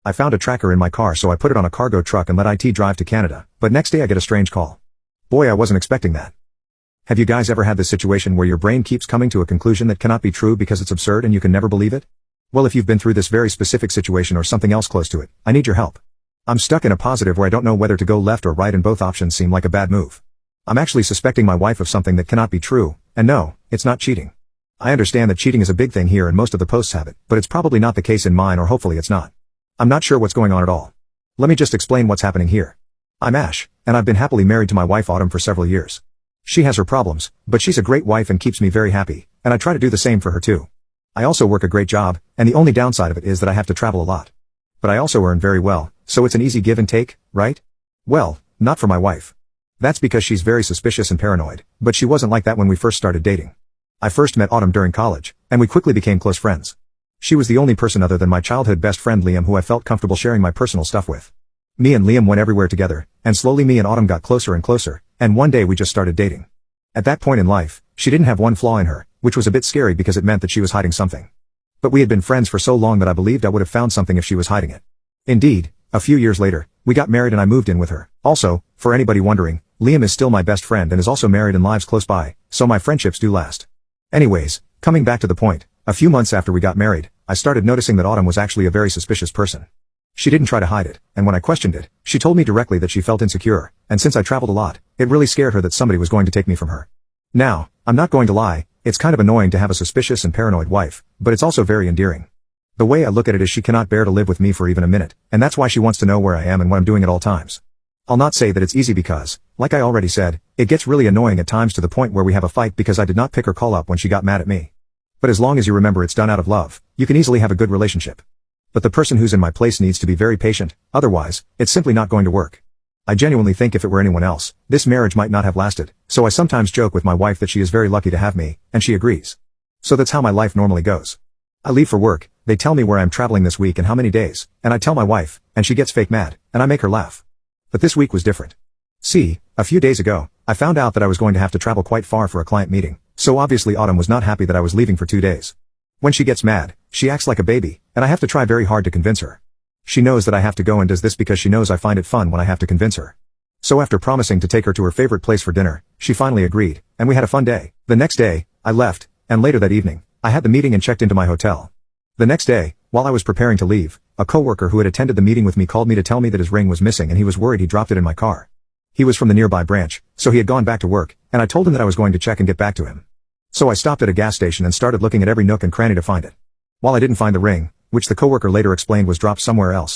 I found a tracker in my car, so I put it on a cargo truck and let IT drive to Canada, but next day I get a strange call. Boy, I wasn't expecting that. Have you guys ever had this situation where your brain keeps coming to a conclusion that cannot be true because it's absurd and you can never believe it? Well, if you've been through this very specific situation or something else close to it, I need your help. I'm stuck in a positive where I don't know whether to go left or right and both options seem like a bad move. I'm actually suspecting my wife of something that cannot be true, and no, it's not cheating. I understand that cheating is a big thing here and most of the posts have it, but it's probably not the case in mine, or hopefully it's not. I'm not sure what's going on at all. Let me just explain what's happening here. I'm Ash, and I've been happily married to my wife Autumn for several years. She has her problems, but she's a great wife and keeps me very happy, and I try to do the same for her too. I also work a great job, and the only downside of it is that I have to travel a lot. But I also earn very well, so it's an easy give and take, right? Well, not for my wife. That's because she's very suspicious and paranoid, but she wasn't like that when we first started dating. I first met Autumn during college, and we quickly became close friends. She was the only person other than my childhood best friend Liam who I felt comfortable sharing my personal stuff with. Me and Liam went everywhere together, and slowly me and Autumn got closer and closer, and one day we just started dating. At that point in life, she didn't have one flaw in her, which was a bit scary because it meant that she was hiding something. But we had been friends for so long that I believed I would have found something if she was hiding it. Indeed, a few years later, we got married and I moved in with her. Also, for anybody wondering, Liam is still my best friend and is also married and lives close by, so my friendships do last. Anyways, coming back to the point, a few months after we got married, I started noticing that Autumn was actually a very suspicious person. She didn't try to hide it, and when I questioned it, she told me directly that she felt insecure, and since I traveled a lot, it really scared her that somebody was going to take me from her. Now, I'm not going to lie, it's kind of annoying to have a suspicious and paranoid wife, but it's also very endearing. The way I look at it is she cannot bear to live with me for even a minute, and that's why she wants to know where I am and what I'm doing at all times. I'll not say that it's easy because, like I already said, it gets really annoying at times to the point where we have a fight because I did not pick her call up when she got mad at me. But as long as you remember it's done out of love, you can easily have a good relationship. But the person who's in my place needs to be very patient, otherwise, it's simply not going to work. I genuinely think if it were anyone else, this marriage might not have lasted, so I sometimes joke with my wife that she is very lucky to have me, and she agrees. So that's how my life normally goes. I leave for work, they tell me where I'm traveling this week and how many days, and I tell my wife, and she gets fake mad, and I make her laugh. But this week was different. See, a few days ago, I found out that I was going to have to travel quite far for a client meeting, so obviously Autumn was not happy that I was leaving for 2 days. When she gets mad, she acts like a baby, and I have to try very hard to convince her. She knows that I have to go and does this because she knows I find it fun when I have to convince her. So after promising to take her to her favorite place for dinner, she finally agreed, and we had a fun day. The next day, I left, and later that evening, I had the meeting and checked into my hotel. The next day, while I was preparing to leave, a coworker who had attended the meeting with me called me to tell me that his ring was missing and he was worried he dropped it in my car. He was from the nearby branch, so he had gone back to work, and I told him that I was going to check and get back to him. So I stopped at a gas station and started looking at every nook and cranny to find it. While I didn't find the ring, which the coworker later explained was dropped somewhere else,